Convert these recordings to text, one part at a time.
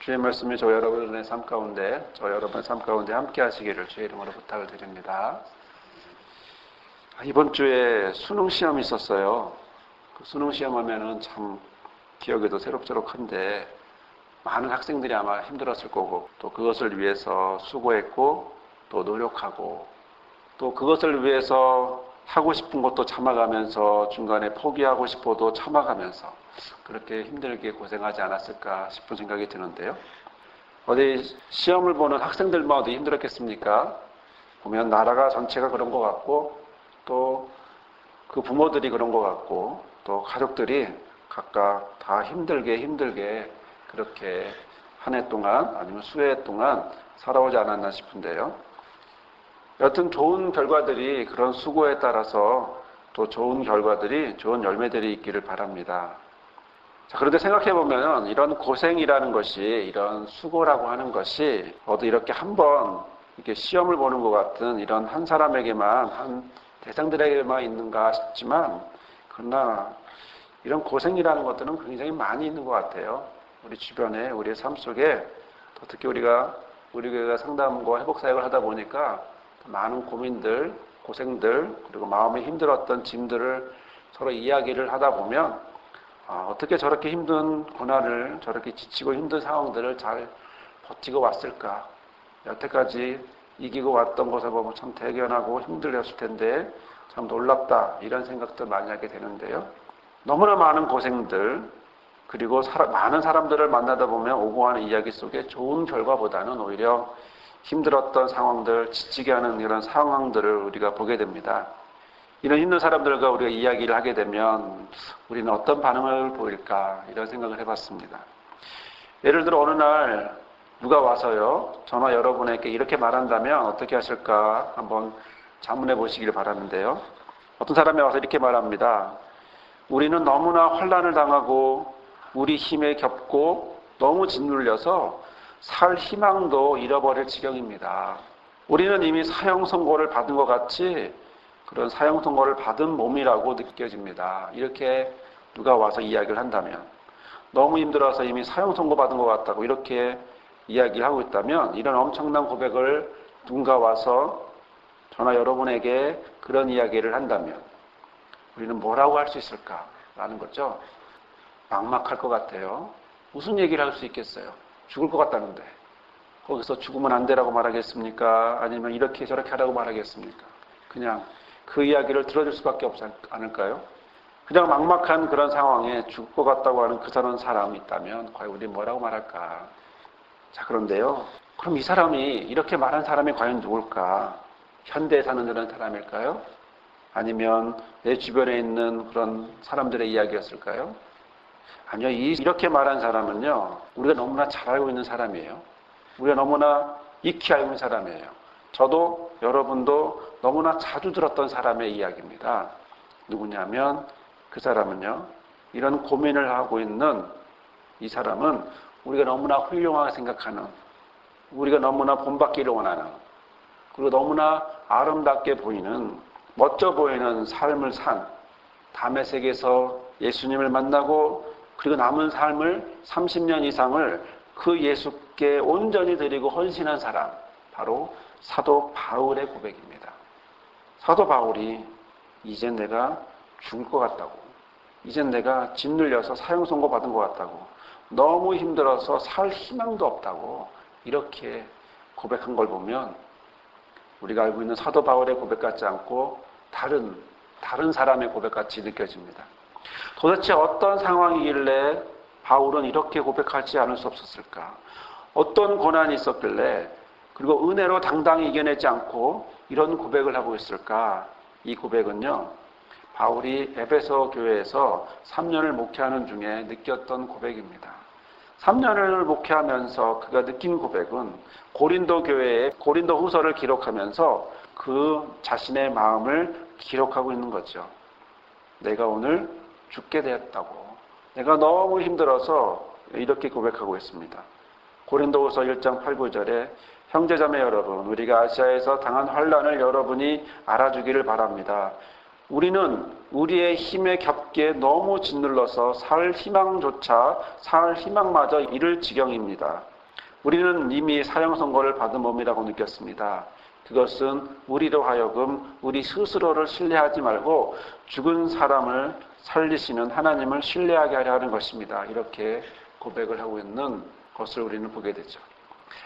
주의 말씀이 저 여러분의 삶 가운데 함께 하시기를 주의 이름으로 부탁을 드립니다. 이번 주에 수능 시험이 있었어요. 그 수능 시험 하면은 참 기억에도 새록새록한데 많은 학생들이 아마 힘들었을 거고, 또 그것을 위해서 수고했고 또 노력하고, 또 그것을 위해서 하고 싶은 것도 참아가면서 중간에 포기하고 싶어도 참아가면서 그렇게 힘들게 고생하지 않았을까 싶은 생각이 드는데요. 어디 시험을 보는 학생들만 어디 힘들었겠습니까? 보면 나라가 전체가 그런 것 같고, 또 그 부모들이 그런 것 같고, 또 가족들이 각각 다 힘들게 그렇게 한 해 동안 아니면 수해 동안 살아오지 않았나 싶은데요. 여튼 좋은 결과들이, 그런 수고에 따라서 또 좋은 결과들이, 좋은 열매들이 있기를 바랍니다. 자, 그런데 생각해보면 이런 고생이라는 것이, 이런 수고라고 하는 것이 어디 이렇게 한번 이렇게 시험을 보는 것 같은 이런 한 사람에게만, 한 대상들에게만 있는가 싶지만, 그러나 이런 고생이라는 것들은 굉장히 많이 있는 것 같아요. 우리 주변에, 우리의 삶 속에, 또 특히 우리 교회가 상담과 회복 사역을 하다 보니까 많은 고민들, 고생들, 그리고 마음에 힘들었던 짐들을 서로 이야기를 하다 보면 어떻게 저렇게 힘든 고난을, 저렇게 지치고 힘든 상황들을 잘 버티고 왔을까? 여태까지 이기고 왔던 것을 보면 참 대견하고 힘들었을 텐데 참 놀랍다, 이런 생각들 많이 하게 되는데요. 너무나 많은 고생들, 그리고 많은 사람들을 만나다 보면 오고 가는 이야기 속에 좋은 결과보다는 오히려 힘들었던 상황들, 지치게 하는 이런 상황들을 우리가 보게 됩니다. 이런 힘든 사람들과 우리가 이야기를 하게 되면 우리는 어떤 반응을 보일까, 이런 생각을 해봤습니다. 예를 들어 어느 날 누가 와서요, 저나 여러분에게 이렇게 말한다면 어떻게 하실까 한번 자문해 보시기를 바라는데요. 어떤 사람이 와서 이렇게 말합니다. 우리는 너무나 환난을 당하고 우리 힘에 겹고 너무 짓눌려서 살 희망도 잃어버릴 지경입니다. 우리는 이미 사형 선고를 받은 것 같이 그런 사형 선고를 받은 몸이라고 느껴집니다. 이렇게 누가 와서 이야기를 한다면, 너무 힘들어서 이미 사형 선고 받은 것 같다고 이렇게 이야기를 하고 있다면, 이런 엄청난 고백을 누군가 와서 저나 여러분에게 그런 이야기를 한다면 우리는 뭐라고 할 수 있을까라는 거죠. 막막할 것 같아요. 무슨 얘기를 할 수 있겠어요? 죽을 것 같다는데 거기서 죽으면 안 되라고 말하겠습니까? 아니면 이렇게 저렇게 하라고 말하겠습니까? 그냥 그 이야기를 들어줄 수밖에 없지 않을까요? 그냥 막막한 그런 상황에 죽을 것 같다고 하는 그런 사람이 있다면 과연 우리 뭐라고 말할까? 자, 그런데요, 그럼 이 사람이, 이렇게 말한 사람이 과연 누굴까? 현대에 사는 그런 사람일까요? 아니면 내 주변에 있는 그런 사람들의 이야기였을까요? 아니요, 이렇게 말한 사람은요, 우리가 너무나 잘 알고 있는 사람이에요. 우리가 너무나 익히 알고 있는 사람이에요. 저도 여러분도 너무나 자주 들었던 사람의 이야기입니다. 누구냐면 그 사람은요, 이런 고민을 하고 있는 이 사람은 우리가 너무나 훌륭하게 생각하는, 우리가 너무나 본받기를 원하는, 그리고 너무나 아름답게 보이는, 멋져 보이는 삶을 산, 다메섹에서 예수님을 만나고 그리고 남은 삶을 30년 이상을 그 예수께 온전히 드리고 헌신한 사람, 바로 사도 바울의 고백입니다. 사도 바울이 이젠 내가 죽을 것 같다고, 이젠 내가 짓눌려서 사형 선고 받은 것 같다고, 너무 힘들어서 살 희망도 없다고 이렇게 고백한 걸 보면 우리가 알고 있는 사도 바울의 고백 같지 않고 다른 사람의 고백같이 느껴집니다. 도대체 어떤 상황이길래 바울은 이렇게 고백하지 않을 수 없었을까? 어떤 고난이 있었길래, 그리고 은혜로 당당히 이겨내지 않고 이런 고백을 하고 있을까? 이 고백은요, 바울이 에베소 교회에서 3년을 목회하는 중에 느꼈던 고백입니다. 3년을 목회하면서 그가 느낀 고백은 고린도 교회의 고린도 후서를 기록하면서 그 자신의 마음을 기록하고 있는 거죠. 내가 오늘 죽게 되었다고. 내가 너무 힘들어서 이렇게 고백하고 있습니다. 고린도후서 1장 8, 9절에 형제자매 여러분, 우리가 아시아에서 당한 환난을 여러분이 알아주기를 바랍니다. 우리는 우리의 힘에 겹게 너무 짓눌러서 살 희망마저 잃을 지경입니다. 우리는 이미 사형 선고를 받은 몸이라고 느꼈습니다. 그것은 우리로 하여금 우리 스스로를 신뢰하지 말고 죽은 사람을 살리시는 하나님을 신뢰하게 하려 하는 것입니다. 이렇게 고백을 하고 있는 것을 우리는 보게 되죠.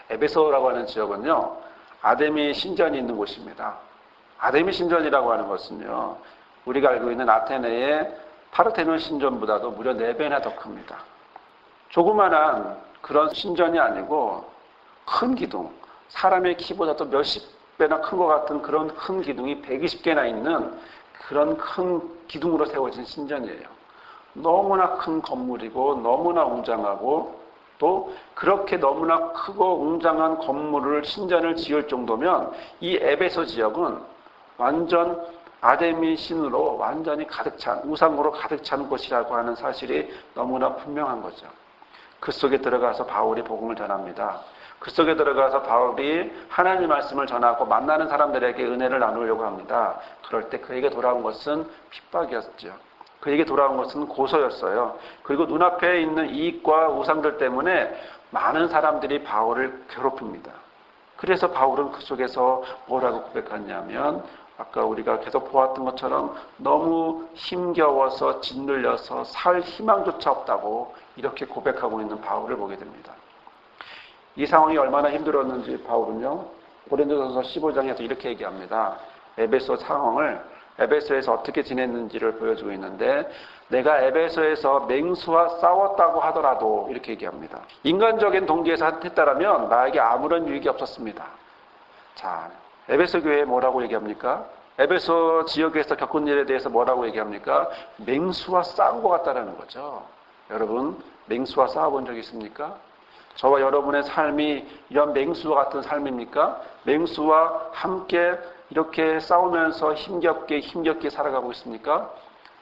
에베소라고 하는 지역은요, 아데미 신전이 있는 곳입니다. 아데미 신전이라고 하는 것은요, 우리가 알고 있는 아테네의 파르테논 신전보다도 무려 4배나 더 큽니다. 조그만한 그런 신전이 아니고 큰 기둥, 사람의 키보다도 몇십 배나 큰 것 같은 그런 큰 기둥이 120개나 있는 그런 큰 기둥으로 세워진 신전이에요. 너무나 큰 건물이고 너무나 웅장하고 또 그렇게 너무나 크고 웅장한 건물을 신전을 지을 정도면 이 에베소 지역은 완전 아데미 신으로 완전히 가득 찬 우상으로 가득 찬 곳이라고 하는 사실이 너무나 분명한 거죠. 그 속에 들어가서 바울이 복음을 전합니다. 그 속에 들어가서 바울이 하나님 말씀을 전하고 만나는 사람들에게 은혜를 나누려고 합니다. 그럴 때 그에게 돌아온 것은 핍박이었죠. 그에게 돌아온 것은 고소였어요. 그리고 눈앞에 있는 이익과 우상들 때문에 많은 사람들이 바울을 괴롭힙니다. 그래서 바울은 그 속에서 뭐라고 고백하냐면 아까 우리가 계속 보았던 것처럼 너무 힘겨워서 짓눌려서 살 희망조차 없다고 이렇게 고백하고 있는 바울을 보게 됩니다. 이 상황이 얼마나 힘들었는지 바울은요, 고린도전서 15장에서 이렇게 얘기합니다. 에베소 상황을 에베소에서 어떻게 지냈는지를 보여주고 있는데 내가 에베소에서 맹수와 싸웠다고 하더라도 이렇게 얘기합니다. 인간적인 동기에서 했다라면 나에게 아무런 유익이 없었습니다. 자, 에베소 교회에 뭐라고 얘기합니까? 에베소 지역에서 겪은 일에 대해서 뭐라고 얘기합니까? 맹수와 싸운 것 같다라는 거죠. 여러분, 맹수와 싸워본 적 있습니까? 저와 여러분의 삶이 이런 맹수와 같은 삶입니까? 맹수와 함께 이렇게 싸우면서 힘겹게 살아가고 있습니까?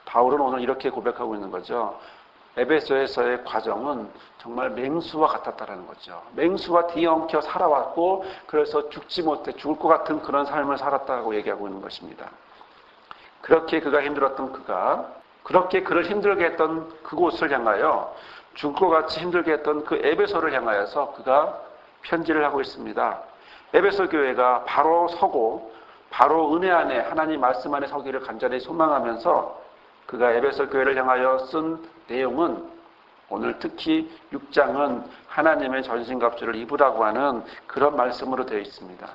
바울은 오늘 이렇게 고백하고 있는 거죠. 에베소에서의 과정은 정말 맹수와 같았다는 거죠. 맹수와 뒤엉켜 살아왔고 그래서 죽지 못해 죽을 것 같은 그런 삶을 살았다고 얘기하고 있는 것입니다. 그렇게 그가 힘들었던 그가 그렇게 그를 힘들게 했던 그곳을 향하여 죽을 것 같이 힘들게 했던 그 에베소를 향하여서 그가 편지를 하고 있습니다. 에베소 교회가 바로 서고 바로 은혜 안에 하나님 말씀 안에 서기를 간절히 소망하면서 그가 에베소 교회를 향하여 쓴 내용은 오늘 특히 6장은 하나님의 전신갑주를 입으라고 하는 그런 말씀으로 되어 있습니다.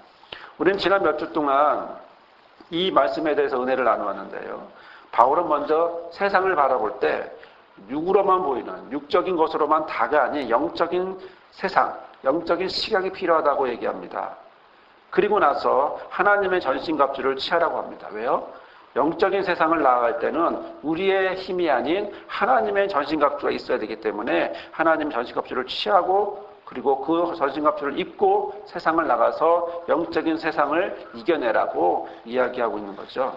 우리는 지난 몇 주 동안 이 말씀에 대해서 은혜를 나누었는데요. 바울은 먼저 세상을 바라볼 때 육으로만 보이는 육적인 것으로만 다가 아닌 영적인 세상, 영적인 시각이 필요하다고 얘기합니다. 그리고 나서 하나님의 전신갑주를 취하라고 합니다. 왜요? 영적인 세상을 나아갈 때는 우리의 힘이 아닌 하나님의 전신갑주가 있어야 되기 때문에 하나님 전신갑주를 취하고 그리고 그 전신갑주를 입고 세상을 나가서 영적인 세상을 이겨내라고 이야기하고 있는 거죠.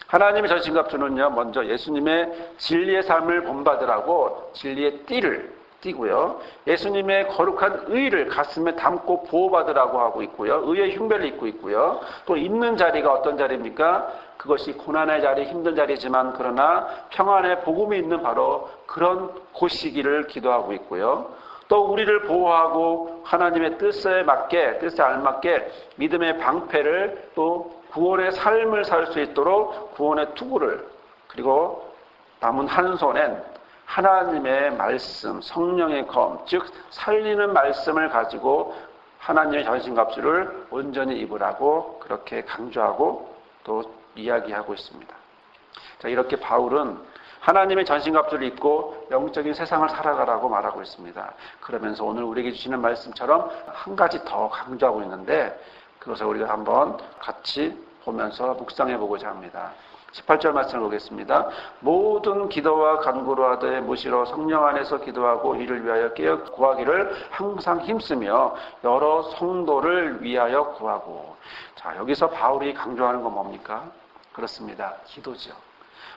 하나님의 전신갑주는요, 먼저 예수님의 진리의 삶을 본받으라고 진리의 띠를 띠고요. 예수님의 거룩한 의를 가슴에 담고 보호받으라고 하고 있고요. 의의 흉배를 입고 있고요. 또 있는 자리가 어떤 자리입니까? 그것이 고난의 자리, 힘든 자리지만 그러나 평안의 복음이 있는 바로 그런 곳이기를 기도하고 있고요. 또 우리를 보호하고 하나님의 뜻에 알맞게 믿음의 방패를 또 구원의 삶을 살 수 있도록 구원의 투구를 그리고 남은 한 손엔 하나님의 말씀, 성령의 검, 즉 살리는 말씀을 가지고 하나님의 전신갑주를 온전히 입으라고 그렇게 강조하고 또 이야기하고 있습니다. 자, 이렇게 바울은 하나님의 전신갑주를 입고 영적인 세상을 살아가라고 말하고 있습니다. 그러면서 오늘 우리에게 주시는 말씀처럼 한 가지 더 강조하고 있는데 그것을 우리가 한번 같이 보면서 묵상해 보고자 합니다. 18절 말씀을 보겠습니다. 모든 기도와 간구로 하되 무시로 성령 안에서 기도하고 이를 위하여 깨어 구하기를 항상 힘쓰며 여러 성도를 위하여 구하고. 자, 여기서 바울이 강조하는 건 뭡니까? 그렇습니다. 기도죠.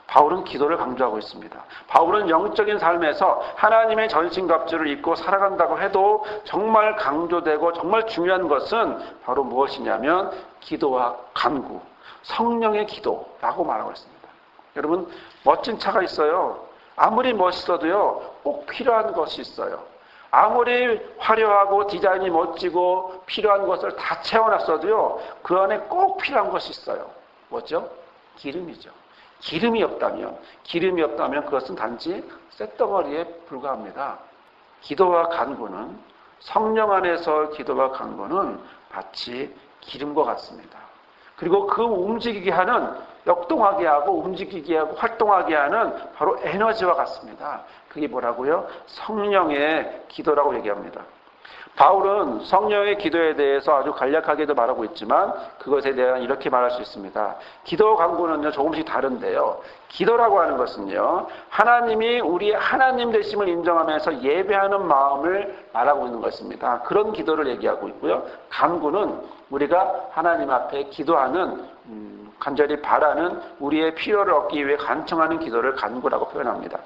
바울은 기도를 강조하고 있습니다. 바울은 영적인 삶에서 하나님의 전신갑주를 입고 살아간다고 해도 정말 강조되고 정말 중요한 것은 바로 무엇이냐면 기도와 간구, 성령의 기도라고 말하고 있습니다. 여러분, 멋진 차가 있어요. 아무리 멋있어도요, 꼭 필요한 것이 있어요. 아무리 화려하고 디자인이 멋지고 필요한 것을 다 채워놨어도요, 그 안에 꼭 필요한 것이 있어요. 뭐죠? 기름이죠. 기름이 없다면 그것은 단지 쇳덩어리에 불과합니다. 기도와 간구는, 성령 안에서 기도와 간구는 마치 기름과 같습니다. 그리고 그 움직이게 하는, 역동하게 하고 움직이게 하고 활동하게 하는 바로 에너지와 같습니다. 그게 뭐라고요? 성령의 기도라고 얘기합니다. 바울은 성령의 기도에 대해서 아주 간략하게도 말하고 있지만 그것에 대한 이렇게 말할 수 있습니다. 기도 간구는요, 조금씩 다른데요. 기도라고 하는 것은요, 하나님이 우리 하나님 되심을 인정하면서 예배하는 마음을 말하고 있는 것입니다. 그런 기도를 얘기하고 있고요. 간구는 우리가 하나님 앞에 기도하는, 간절히 바라는, 우리의 필요를 얻기 위해 간청하는 기도를 간구라고 표현합니다.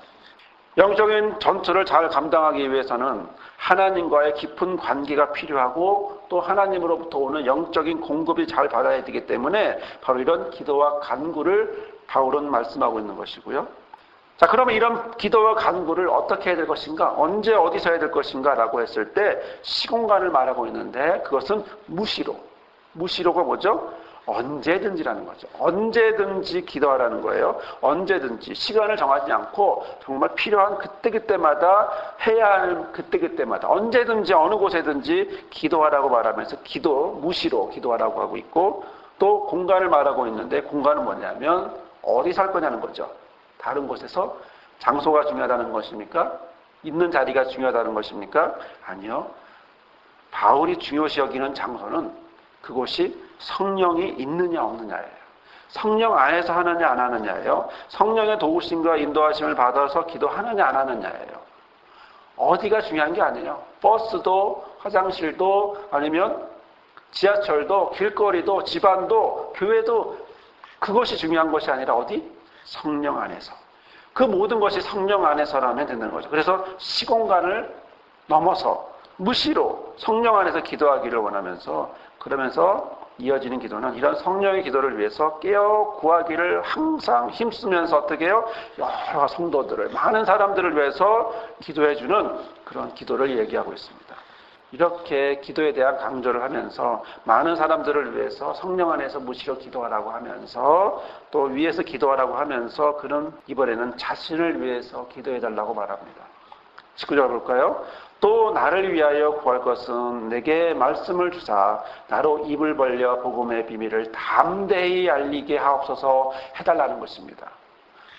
영적인 전투를 잘 감당하기 위해서는 하나님과의 깊은 관계가 필요하고 또 하나님으로부터 오는 영적인 공급이 잘 받아야 되기 때문에 바로 이런 기도와 간구를 바울은 말씀하고 있는 것이고요. 자, 그러면 이런 기도와 간구를 어떻게 해야 될 것인가? 언제 어디서 해야 될 것인가? 라고 했을 때 시공간을 말하고 있는데 그것은 무시로가 뭐죠? 언제든지라는 거죠. 언제든지 기도하라는 거예요. 언제든지 시간을 정하지 않고 정말 필요한 그때그때마다 해야 할 그때그때마다 언제든지 어느 곳에든지 기도하라고 말하면서 무시로 기도하라고 하고 있고 또 공간을 말하고 있는데 공간은 뭐냐면 어디서 할 거냐는 거죠. 다른 곳에서 장소가 중요하다는 것입니까? 있는 자리가 중요하다는 것입니까? 아니요. 바울이 중요시 여기는 장소는 그곳이 성령이 있느냐 없느냐예요. 성령 안에서 하느냐 안 하느냐예요. 성령의 도우심과 인도하심을 받아서 기도하느냐 안 하느냐예요. 어디가 중요한 게 아니에요. 버스도 화장실도 아니면 지하철도 길거리도 집안도 교회도 그것이 중요한 것이 아니라 어디? 성령 안에서. 그 모든 것이 성령 안에서라면 되는 거죠. 그래서 시공간을 넘어서 무시로 성령 안에서 기도하기를 원하면서 그러면서 이어지는 기도는 이런 성령의 기도를 위해서 깨어 구하기를 항상 힘쓰면서 어떻게 해요? 여러 성도들을, 많은 사람들을 위해서 기도해주는 그런 기도를 얘기하고 있습니다. 이렇게 기도에 대한 강조를 하면서 많은 사람들을 위해서 성령 안에서 무시로 기도하라고 하면서 또 위에서 기도하라고 하면서 그는 이번에는 자신을 위해서 기도해달라고 말합니다. 19절 볼까요? 또 나를 위하여 구할 것은 내게 말씀을 주사 나로 입을 벌려 복음의 비밀을 담대히 알리게 하옵소서 해달라는 것입니다.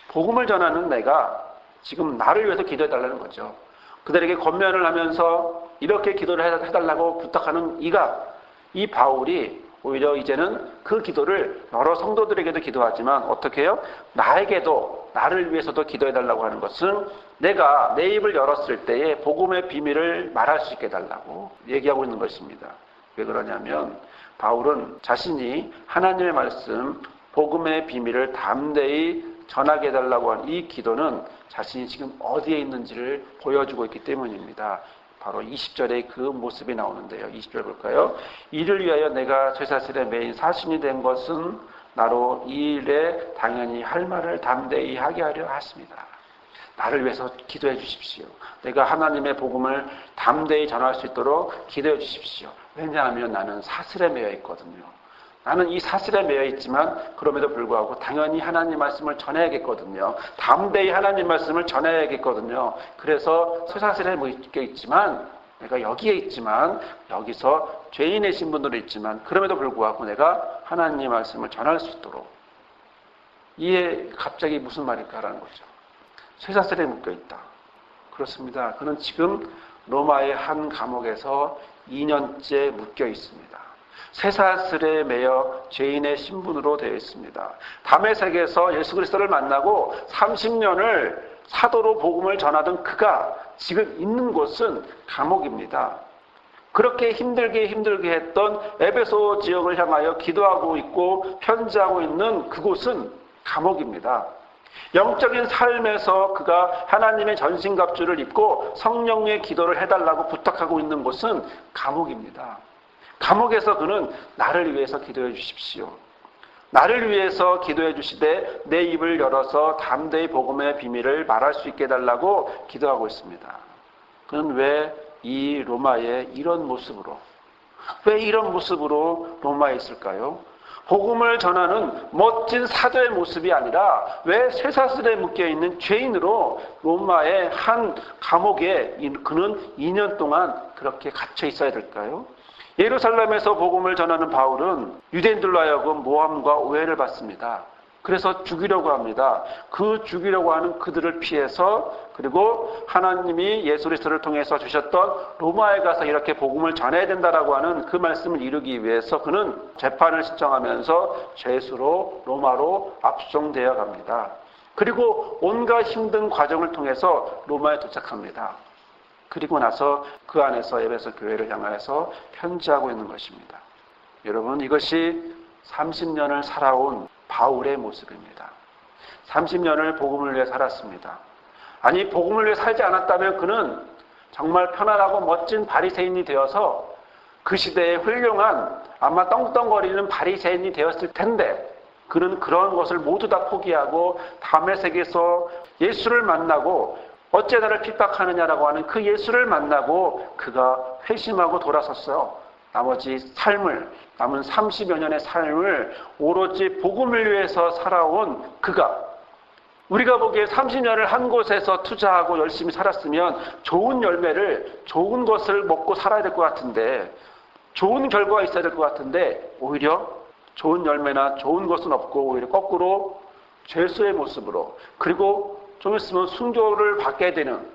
복음을 전하는 내가 지금 나를 위해서 기도해달라는 거죠. 그들에게 권면을 하면서 이렇게 기도를 해달라고 부탁하는 이 바울이 오히려 이제는 그 기도를 여러 성도들에게도 기도하지만 어떻게 해요? 나에게도, 나를 위해서도 기도해달라고 하는 것은 내가 내 입을 열었을 때에 복음의 비밀을 말할 수 있게 해달라고 얘기하고 있는 것입니다. 왜 그러냐면 바울은 자신이 하나님의 말씀, 복음의 비밀을 담대히 전하게 해달라고 한 이 기도는 자신이 지금 어디에 있는지를 보여주고 있기 때문입니다. 바로 20절에 그 모습이 나오는데요. 20절 볼까요? 이를 위하여 내가 쇠사슬에 매인 사신이 된 것은 나로 이 일에 당연히 할 말을 담대히 하게 하려 했습니다. 나를 위해서 기도해 주십시오. 내가 하나님의 복음을 담대히 전할 수 있도록 기도해 주십시오. 왜냐하면 나는 사슬에 매여 있거든요. 나는 이 사슬에 매여 있지만 그럼에도 불구하고 당연히 하나님 말씀을 전해야겠거든요. 담대히 하나님 말씀을 전해야겠거든요. 그래서 쇠사슬에 묶여 있지만 내가 여기에 있지만 여기서 죄인의 신분으로 있지만 그럼에도 불구하고 내가 하나님 말씀을 전할 수 있도록 이게 갑자기 무슨 말일까라는 거죠. 쇠사슬에 묶여 있다. 그렇습니다. 그는 지금 로마의 한 감옥에서 2년째 묶여 있습니다. 쇠사슬에 매여 죄인의 신분으로 되어 있습니다. 다메섹에서 예수 그리스도를 만나고 30년을 사도로 복음을 전하던 그가 지금 있는 곳은 감옥입니다. 그렇게 힘들게 했던 에베소 지역을 향하여 기도하고 있고 편지하고 있는 그곳은 감옥입니다. 영적인 삶에서 그가 하나님의 전신갑주를 입고 성령의 기도를 해달라고 부탁하고 있는 곳은 감옥입니다. 감옥에서 그는 나를 위해서 기도해 주십시오. 나를 위해서 기도해 주시되 내 입을 열어서 담대히 복음의 비밀을 말할 수 있게 해달라고 기도하고 있습니다. 그는 왜 이 로마에 이런 모습으로, 왜 이런 모습으로 로마에 있을까요? 복음을 전하는 멋진 사도의 모습이 아니라 왜 쇠사슬에 묶여있는 죄인으로 로마의 한 감옥에 그는 2년 동안 그렇게 갇혀 있어야 될까요? 예루살렘에서 복음을 전하는 바울은 유대인들로 하여금 모함과 오해를 받습니다. 그래서 죽이려고 합니다. 그 죽이려고 하는 그들을 피해서, 그리고 하나님이 예수 그리스도를 통해서 주셨던 로마에 가서 이렇게 복음을 전해야 된다라고 하는 그 말씀을 이루기 위해서 그는 재판을 신청하면서 죄수로 로마로 압송되어 갑니다. 그리고 온갖 힘든 과정을 통해서 로마에 도착합니다. 그리고 나서 그 안에서 에베소 교회를 향하여서 편지하고 있는 것입니다. 여러분, 이것이 30년을 살아온 바울의 모습입니다. 30년을 복음을 위해 살았습니다. 아니, 복음을 위해 살지 않았다면 그는 정말 편안하고 멋진 바리새인이 되어서 그 시대에 훌륭한, 아마 떵떵거리는 바리새인이 되었을 텐데, 그는 그런 것을 모두 다 포기하고 다메섹에서 예수를 만나고 어째 나를 핍박하느냐라고 하는 그 예수를 만나고 그가 회심하고 돌아섰어요. 나머지 삶을, 남은 30여 년의 삶을 오로지 복음을 위해서 살아온 그가, 우리가 보기에 30년을 한 곳에서 투자하고 열심히 살았으면 좋은 열매를, 좋은 것을 먹고 살아야 될 것 같은데, 좋은 결과가 있어야 될 것 같은데, 오히려 좋은 열매나 좋은 것은 없고 오히려 거꾸로 죄수의 모습으로, 그리고 좀 있으면 순교를 받게 되는,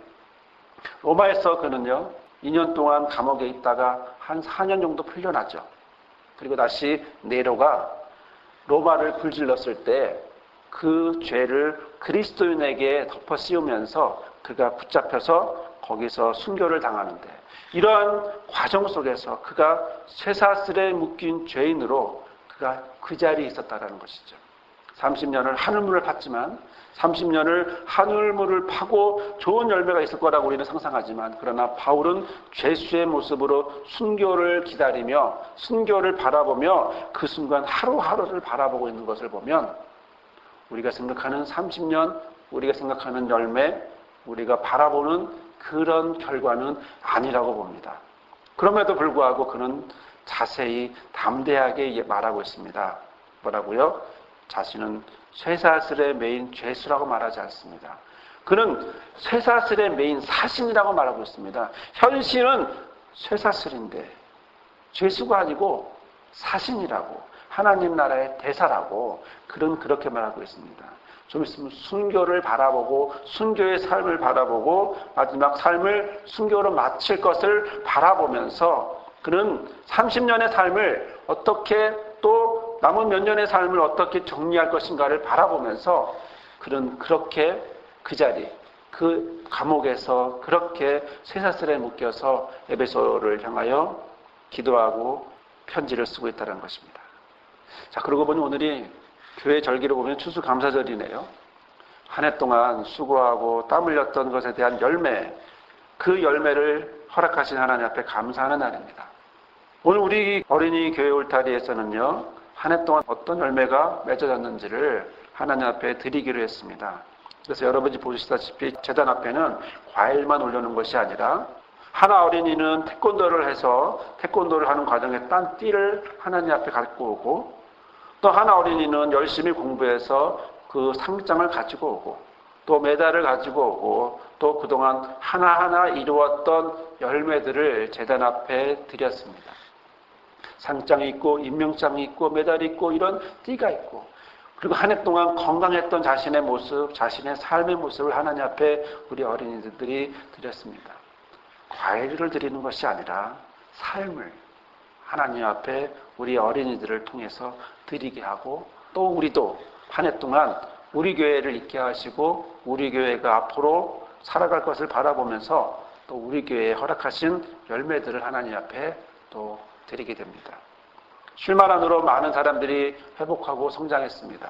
로마에서 그는요 2년 동안 감옥에 있다가 한 4년 정도 풀려나죠. 그리고 다시 네로가 로마를 불질렀을 때 그 죄를 그리스도인에게 덮어 씌우면서 그가 붙잡혀서 거기서 순교를 당하는데, 이러한 과정 속에서 그가 쇠사슬에 묶인 죄인으로 그가 그 자리에 있었다는 것이죠. 30년을 하늘문을 팠지만, 30년을 하늘문을 파고 좋은 열매가 있을 거라고 우리는 상상하지만, 그러나 바울은 죄수의 모습으로 순교를 기다리며 순교를 바라보며 그 순간 하루하루를 바라보고 있는 것을 보면, 우리가 생각하는 30년, 우리가 생각하는 열매, 우리가 바라보는 그런 결과는 아니라고 봅니다. 그럼에도 불구하고 그는 자세히 담대하게 말하고 있습니다. 뭐라고요? 자신은 쇠사슬에 매인 죄수라고 말하지 않습니다. 그는 쇠사슬에 매인 사신이라고 말하고 있습니다. 현실은 쇠사슬인데 죄수가 아니고 사신이라고, 하나님 나라의 대사라고 그는 그렇게 말하고 있습니다. 좀 있으면 순교를 바라보고 순교의 삶을 바라보고 마지막 삶을 순교로 마칠 것을 바라보면서 그는 30년의 삶을 어떻게, 또 남은 몇 년의 삶을 어떻게 정리할 것인가를 바라보면서 그는 그렇게 그 자리, 그 감옥에서 그렇게 쇠사슬에 묶여서 에베소를 향하여 기도하고 편지를 쓰고 있다는 것입니다. 자, 그러고 보니 오늘이 교회 절기로 보면 추수감사절이네요. 한 해 동안 수고하고 땀 흘렸던 것에 대한 열매, 그 열매를 허락하신 하나님 앞에 감사하는 날입니다. 오늘 우리 어린이 교회 울타리에서는요, 한 해 동안 어떤 열매가 맺어졌는지를 하나님 앞에 드리기로 했습니다. 그래서 여러분이 보시다시피 제단 앞에는 과일만 올려놓은 것이 아니라, 하나 어린이는 태권도를 해서 태권도를 하는 과정에 딴 띠를 하나님 앞에 갖고 오고, 또 하나 어린이는 열심히 공부해서 그 상장을 가지고 오고, 또 메달을 가지고 오고, 또 그동안 하나하나 이루었던 열매들을 제단 앞에 드렸습니다. 상장이 있고 임명장이 있고 메달이 있고 이런 띠가 있고, 그리고 한 해 동안 건강했던 자신의 모습, 자신의 삶의 모습을 하나님 앞에 우리 어린이들이 드렸습니다. 과일을 드리는 것이 아니라 삶을 하나님 앞에 우리 어린이들을 통해서 드리게 하고, 또 우리도 한 해 동안 우리 교회를 있게 하시고 우리 교회가 앞으로 살아갈 것을 바라보면서 또 우리 교회에 허락하신 열매들을 하나님 앞에 또 드리게 됩니다. 쉴만 한으로 많은 사람들이 회복하고 성장했습니다.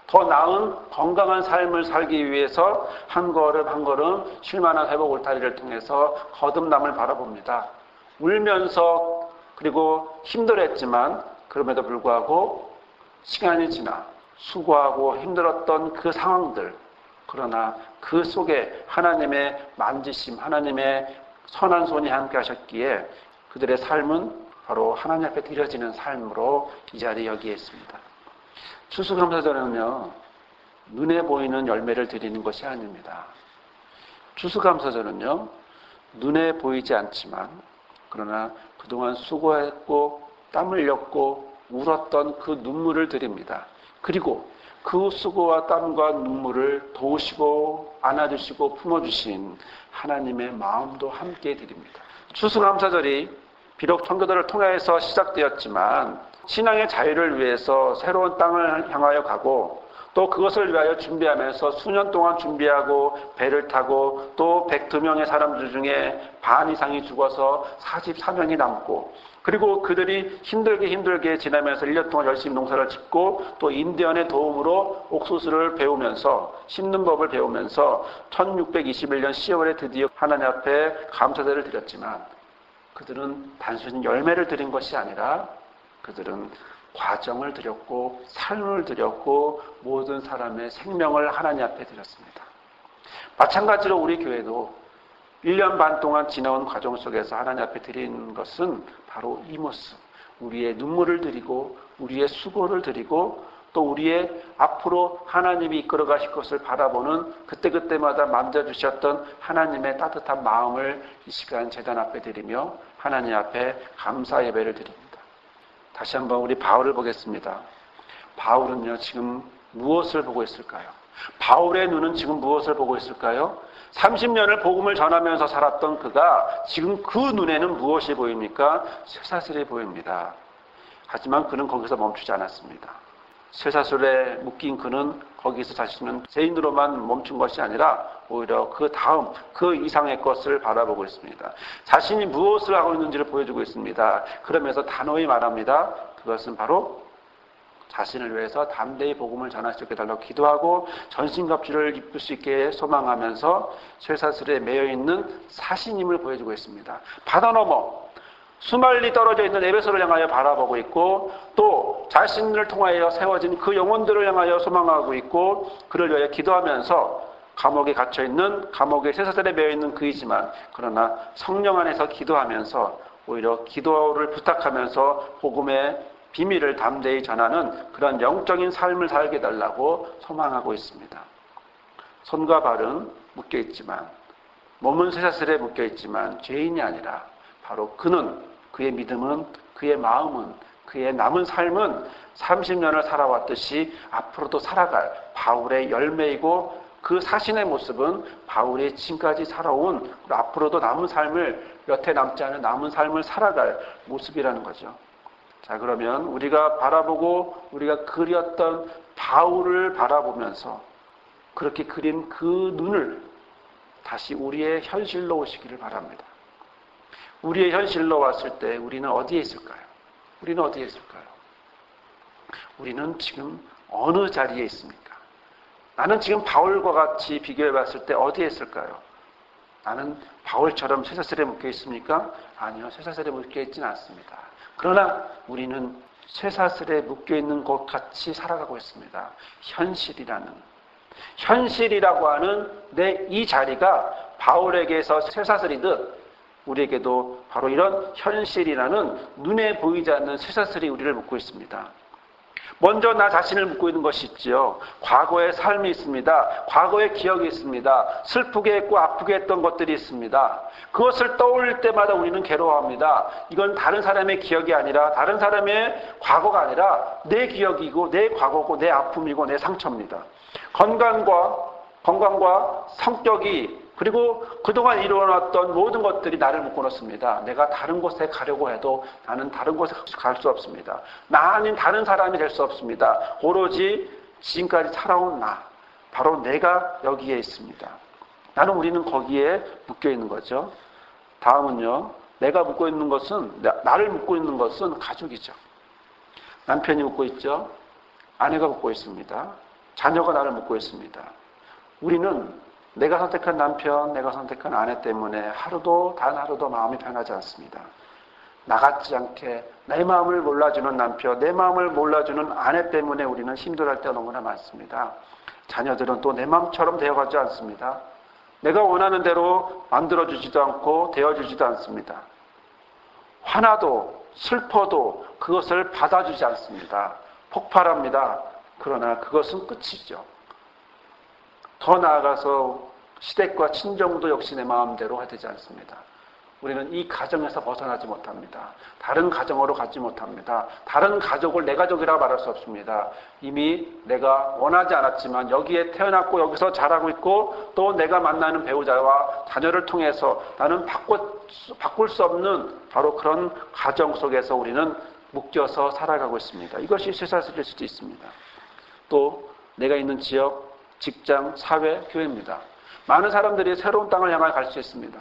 더 나은 건강한 삶을 살기 위해서 한 걸음 한 걸음 쉴만한 회복 울타리를 통해서 거듭남을 바라봅니다. 울면서, 그리고 힘들었지만 그럼에도 불구하고 시간이 지나 수고하고 힘들었던 그 상황들, 그러나 그 속에 하나님의 만지심, 하나님의 선한 손이 함께 하셨기에 그들의 삶은 바로 하나님 앞에 드려지는 삶으로 이 자리에 여기에 있습니다. 추수감사절은요, 눈에 보이는 열매를 드리는 것이 아닙니다. 추수감사절은요, 눈에 보이지 않지만 그러나 그동안 수고했고 땀 흘렸고 울었던 그 눈물을 드립니다. 그리고 그 수고와 땀과 눈물을 도우시고 안아주시고 품어주신 하나님의 마음도 함께 드립니다. 추수감사절이 비록 청교도를 통해서 시작되었지만 신앙의 자유를 위해서 새로운 땅을 향하여 가고 또 그것을 위하여 준비하면서 수년 동안 준비하고 배를 타고 또 102명의 사람들 중에 반 이상이 죽어서 44명이 남고 그리고 그들이 힘들게 지나면서 1년 동안 열심히 농사를 짓고 또 인디언의 도움으로 옥수수를 배우면서 심는 법을 배우면서 1621년 10월에 드디어 하나님 앞에 감사제를 드렸지만 그들은 단순히 열매를 드린 것이 아니라 그들은 과정을 드렸고 삶을 드렸고 모든 사람의 생명을 하나님 앞에 드렸습니다. 마찬가지로 우리 교회도 1년 반 동안 지나온 과정 속에서 하나님 앞에 드린 것은 바로 이 모습, 우리의 눈물을 드리고 우리의 수고를 드리고 또 우리의 앞으로 하나님이 이끌어 가실 것을 바라보는 그때그때마다 만져주셨던 하나님의 따뜻한 마음을 이 시간 제단 앞에 드리며 하나님 앞에 감사 예배를 드립니다. 다시 한번 우리 바울을 보겠습니다. 바울은요, 지금 무엇을 보고 있을까요? 바울의 눈은 지금 무엇을 보고 있을까요? 30년을 복음을 전하면서 살았던 그가 지금 그 눈에는 무엇이 보입니까? 쇠사슬이 보입니다. 하지만 그는 거기서 멈추지 않았습니다. 쇠사슬에 묶인 그는 거기서 자신은 죄인으로만 멈춘 것이 아니라 오히려 그 다음, 그 이상의 것을 바라보고 있습니다. 자신이 무엇을 하고 있는지를 보여주고 있습니다. 그러면서 단호히 말합니다. 그것은 바로 자신을 위해서 담대히 복음을 전할 수 있게 달라고 기도하고 전신갑주를 입을 수 있게 소망하면서 쇠사슬에 매여있는 사신임을 보여주고 있습니다. 바다 너머 수말리 떨어져 있는 에베소를 향하여 바라보고 있고 또 자신을 통하여 세워진 그 영혼들을 향하여 소망하고 있고 그를 위하여 기도하면서 감옥에 갇혀있는 감옥에 쇠사슬에 매여있는 그이지만 그러나 성령 안에서 기도하면서 오히려 기도를 부탁하면서 복음의 비밀을 담대히 전하는 그런 영적인 삶을 살게 달라고 소망하고 있습니다. 손과 발은 묶여있지만 몸은 쇠사슬에 묶여있지만 죄인이 아니라 바로 그는 그의 믿음은 그의 마음은 그의 남은 삶은 30년을 살아왔듯이 앞으로도 살아갈 바울의 열매이고 그 사신의 모습은 바울이 지금까지 살아온 앞으로도 남은 삶을 몇 해 남지 않은 남은 삶을 살아갈 모습이라는 거죠. 자, 그러면 우리가 바라보고 우리가 그렸던 바울을 바라보면서 그렇게 그린 그 눈을 다시 우리의 현실로 오시기를 바랍니다. 우리의 현실로 왔을 때 우리는 어디에 있을까요? 우리는 어디에 있을까요? 우리는 지금 어느 자리에 있습니까? 나는 지금 바울과 같이 비교해 봤을 때 어디에 있을까요? 나는 바울처럼 쇠사슬에 묶여 있습니까? 아니요, 쇠사슬에 묶여 있지는 않습니다. 그러나 우리는 쇠사슬에 묶여 있는 것 같이 살아가고 있습니다. 현실이라고 하는 내 이 자리가 바울에게서 쇠사슬이듯 우리에게도 바로 이런 현실이라는 눈에 보이지 않는 쇠사슬이 우리를 묶고 있습니다. 먼저 나 자신을 묶고 있는 것이 있지요. 과거의 삶이 있습니다. 과거의 기억이 있습니다. 슬프게 했고 아프게 했던 것들이 있습니다. 그것을 떠올릴 때마다 우리는 괴로워합니다. 이건 다른 사람의 기억이 아니라 다른 사람의 과거가 아니라 내 기억이고 내 과거고 내 아픔이고 내 상처입니다. 건강과 성격이 그리고 그동안 이루어놨던 모든 것들이 나를 묶어놓습니다. 내가 다른 곳에 가려고 해도 나는 다른 곳에 갈 수 없습니다. 나 아닌 다른 사람이 될 수 없습니다. 오로지 지금까지 살아온 나, 바로 내가 여기에 있습니다. 우리는 거기에 묶여있는 거죠. 다음은요, 나를 묶고 있는 것은 가족이죠. 남편이 묶고 있죠. 아내가 묶고 있습니다. 자녀가 나를 묶고 있습니다. 우리는 내가 선택한 남편, 내가 선택한 아내 때문에 단 하루도 마음이 편하지 않습니다. 나같지 않게 내 마음을 몰라주는 남편, 내 마음을 몰라주는 아내 때문에 우리는 힘들어할 때가 너무나 많습니다. 자녀들은 또 내 마음처럼 되어가지 않습니다. 내가 원하는 대로 만들어주지도 않고 되어주지도 않습니다. 화나도 슬퍼도 그것을 받아주지 않습니다. 폭발합니다. 그러나 그것은 끝이죠. 더 나아가서 시댁과 친정도 역시 내 마음대로 되지 않습니다. 우리는 이 가정에서 벗어나지 못합니다. 다른 가정으로 가지 못합니다. 다른 가족을 내 가족이라 말할 수 없습니다. 이미 내가 원하지 않았지만 여기에 태어났고 여기서 자라고 있고 또 내가 만나는 배우자와 자녀를 통해서 나는 바꿀 수 없는 바로 그런 가정 속에서 우리는 묶여서 살아가고 있습니다. 이것이 쇠사슬일 수도 있습니다. 또 내가 있는 지역, 직장, 사회, 교회입니다. 많은 사람들이 새로운 땅을 향해 갈 수 있습니다.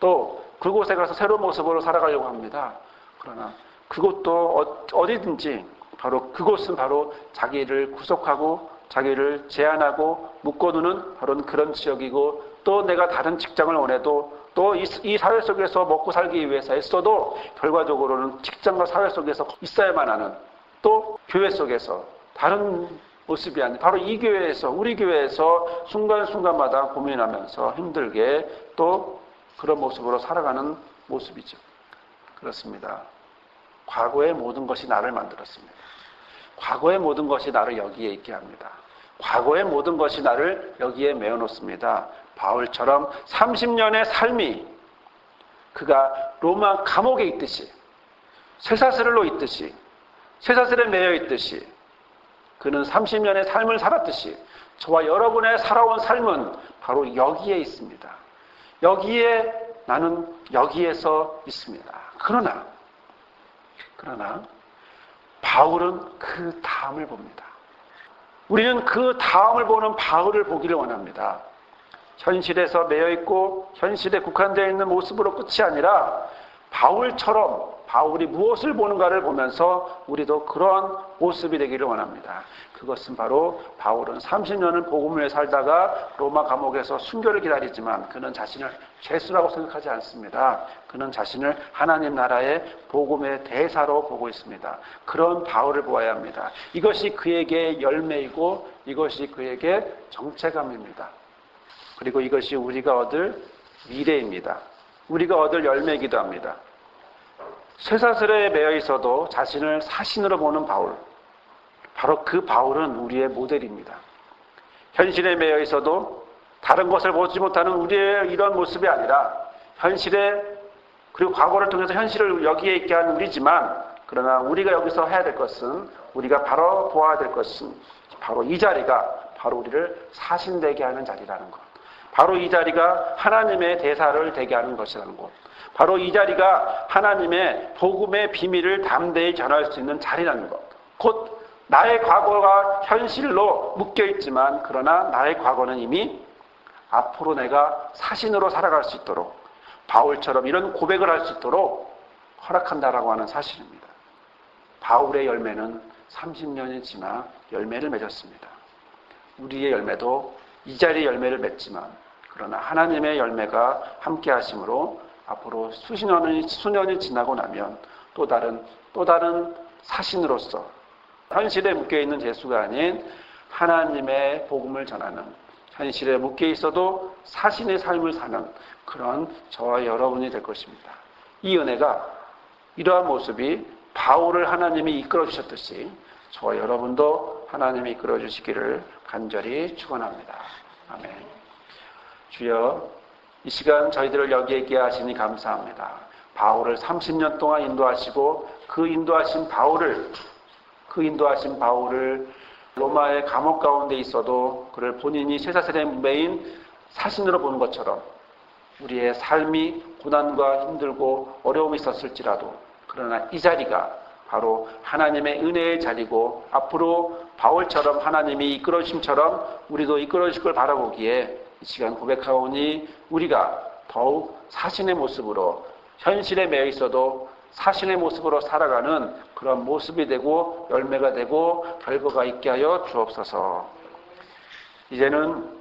또 그곳에 가서 새로운 모습으로 살아가려고 합니다. 그러나 그것도 어디든지 바로 그곳은 바로 자기를 구속하고 자기를 제한하고 묶어두는 바로 그런 지역이고 또 내가 다른 직장을 원해도 또 이 사회 속에서 먹고 살기 위해서 애써도 결과적으로는 직장과 사회 속에서 있어야만 하는 또 교회 속에서 다른 모습이 아닌 바로 이 교회에서 우리 교회에서 순간순간마다 고민하면서 힘들게 또 그런 모습으로 살아가는 모습이죠. 그렇습니다. 과거의 모든 것이 나를 만들었습니다. 과거의 모든 것이 나를 여기에 있게 합니다. 과거의 모든 것이 나를 여기에 메어놓습니다. 바울처럼 30년의 삶이 그가 로마 감옥에 있듯이 쇠사슬로 있듯이 쇠사슬에 매여 있듯이 그는 30년의 삶을 살았듯이 저와 여러분의 살아온 삶은 바로 여기에 있습니다. 여기에 나는 여기에서 있습니다. 그러나 바울은 그 다음을 봅니다. 우리는 그 다음을 보는 바울을 보기를 원합니다. 현실에서 매여있고 현실에 국한되어 있는 모습으로 끝이 아니라 바울처럼 바울이 무엇을 보는가를 보면서 우리도 그런 모습이 되기를 원합니다. 그것은 바로 바울은 30년을 복음을 위해 살다가 로마 감옥에서 순교를 기다리지만 그는 자신을 죄수라고 생각하지 않습니다. 그는 자신을 하나님 나라의 복음의 대사로 보고 있습니다. 그런 바울을 보아야 합니다. 이것이 그에게 열매이고 이것이 그에게 정체감입니다. 그리고 이것이 우리가 얻을 미래입니다. 우리가 얻을 열매이기도 합니다. 쇠사슬에 매여 있어도 자신을 사신으로 보는 바울. 바로 그 바울은 우리의 모델입니다. 현실에 매여 있어도 다른 것을 보지 못하는 우리의 이런 모습이 아니라 현실에 그리고 과거를 통해서 현실을 여기에 있게 하는 우리지만 그러나 우리가 여기서 해야 될 것은 우리가 바로 보아야 될 것은 바로 이 자리가 바로 우리를 사신되게 하는 자리라는 것. 바로 이 자리가 하나님의 대사를 되게 하는 것이라는 것. 바로 이 자리가 하나님의 복음의 비밀을 담대히 전할 수 있는 자리라는 것. 곧 나의 과거가 현실로 묶여있지만 그러나 나의 과거는 이미 앞으로 내가 사신으로 살아갈 수 있도록 바울처럼 이런 고백을 할 수 있도록 허락한다라고 하는 사실입니다. 바울의 열매는 30년이 지나 열매를 맺었습니다. 우리의 열매도 이 자리의 열매를 맺지만 그러나 하나님의 열매가 함께 하심으로 앞으로 수년이 지나고 나면 또 다른 사신으로서 현실에 묶여있는 죄수가 아닌 하나님의 복음을 전하는 현실에 묶여 있어도 사신의 삶을 사는 그런 저와 여러분이 될 것입니다. 이 은혜가 이러한 모습이 바울을 하나님이 이끌어 주셨듯이 저와 여러분도 하나님이 이끌어 주시기를 간절히 축원합니다. 아멘. 주여 이 시간 저희들을 여기에 있게 하시니 감사합니다. 바울을 30년 동안 인도하시고 그 인도하신 바울을 로마의 감옥 가운데 있어도 그를 본인이 쇠사슬에 매인 사신으로 보는 것처럼 우리의 삶이 고난과 힘들고 어려움이 있었을지라도 그러나 이 자리가 바로 하나님의 은혜의 자리고 앞으로 바울처럼 하나님이 이끌어주심처럼 우리도 이끌어주실 걸 바라보기에 이 시간 고백하오니 우리가 더욱 사신의 모습으로 현실에 매여 있어도 사신의 모습으로 살아가는 그런 모습이 되고 열매가 되고 결과가 있게 하여 주옵소서. 이제는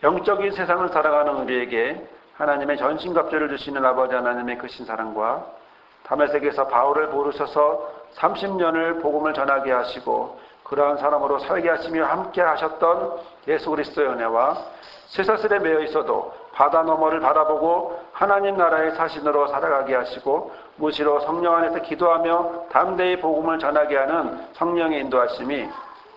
영적인 세상을 살아가는 우리에게 하나님의 전신갑주를 주시는 아버지 하나님의 크신 사랑과 다메섹에서 바울을 부르셔서 30년을 복음을 전하게 하시고 그러한 사람으로 살게 하시며 함께 하셨던 예수 그리스도의 은혜와 쇠사슬에 매여 있어도 바다 너머를 바라보고 하나님 나라의 사신으로 살아가게 하시고 무시로 성령 안에서 기도하며 담대히 복음을 전하게 하는 성령의 인도하심이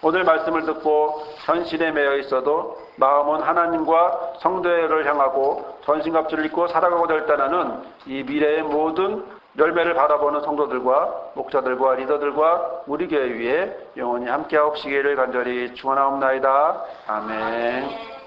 오늘 말씀을 듣고 현실에 매여 있어도 마음은 하나님과 성도를 향하고 전신갑주를 입고 살아가고자 일단하는 이 미래의 모든 열매를 바라보는 성도들과 목자들과 리더들과 우리 교회 위에 영원히 함께하옵시기를 간절히 축원하옵나이다. 아멘.